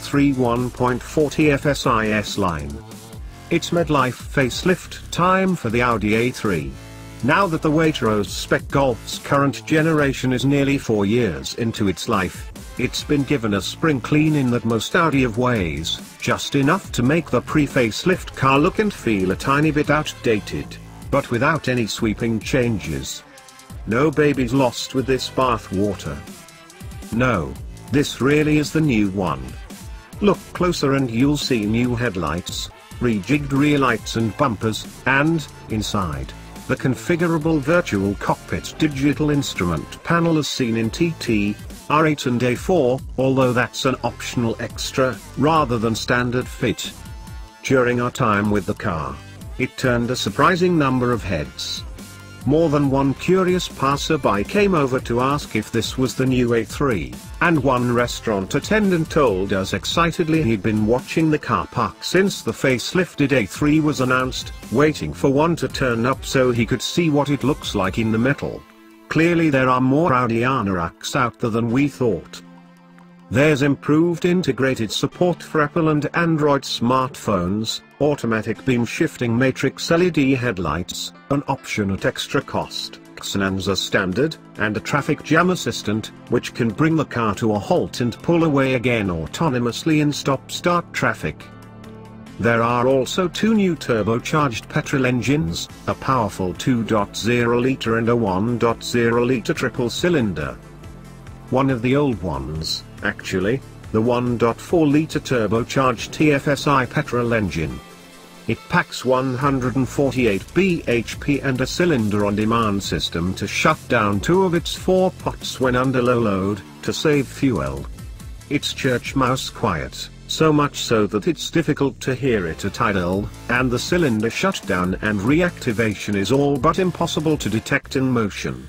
A3 1.4 TFSI S-Line. It's midlife facelift time for the Audi A3. Now that the Waitrose Spec Golf's current generation is nearly 4 years into its life, it's been given a spring clean in that most Audi of ways, just enough to make the pre-facelift car look and feel a tiny bit outdated, but without any sweeping changes. No babies lost with this bath water. No, this really is the new one. Look closer and you'll see new headlights, rejigged rear lights and bumpers, and, inside, the configurable virtual cockpit digital instrument panel as seen in TT, R8 and A4, although that's an optional extra, rather than standard fit. During our time with the car, it turned a surprising number of heads. More than one curious passerby came over to ask if this was the new A3, and one restaurant attendant told us excitedly he'd been watching the car park since the facelifted A3 was announced, waiting for one to turn up so he could see what it looks like in the metal. Clearly there are more Audi anoraks out there than we thought. There's improved integrated support for Apple and Android smartphones, automatic beam shifting matrix LED headlights, an option at extra cost, Xenon's standard, and a traffic jam assistant, which can bring the car to a halt and pull away again autonomously in stop-start traffic. There are also two new turbocharged petrol engines, a powerful 2.0-litre and a 1.0-litre triple-cylinder. One of the old ones, actually, the 1.4-litre turbocharged TFSI petrol engine. It packs 148 bhp and a cylinder-on-demand system to shut down 2 of its 4 pots when under low load, to save fuel. It's church mouse quiet, so much so that it's difficult to hear it at idle, and the cylinder shutdown and reactivation is all but impossible to detect in motion.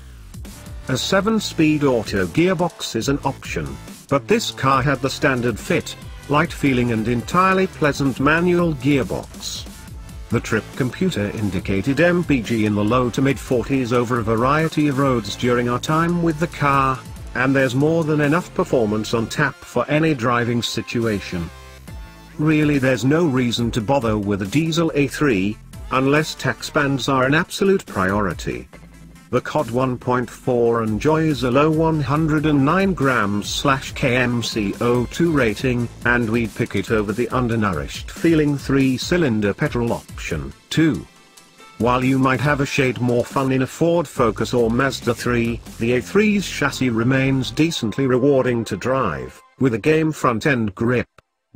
A 7-speed auto gearbox is an option, but this car had the standard fit, light feeling and entirely pleasant manual gearbox. The trip computer indicated MPG in the low to mid-40s over a variety of roads during our time with the car, and there's more than enough performance on tap for any driving situation. Really there's no reason to bother with a diesel A3, unless tax bans are an absolute priority. The COD 1.4 enjoys a low 109 grams/km CO2 rating, and we'd pick it over the undernourished feeling 3-cylinder petrol option, too. While you might have a shade more fun in a Ford Focus or Mazda 3, the A3's chassis remains decently rewarding to drive, with a game front-end grip,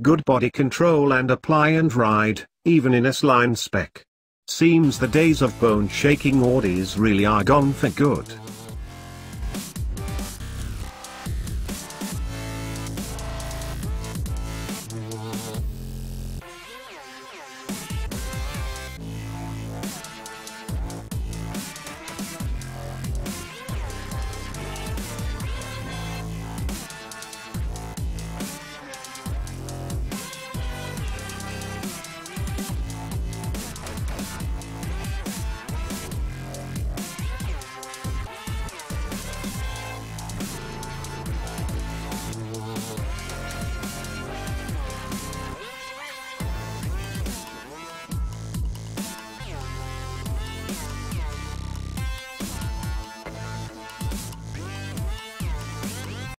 good body control and apply and ride, even in S-Line spec. Seems the days of bone-shaking Audis really are gone for good.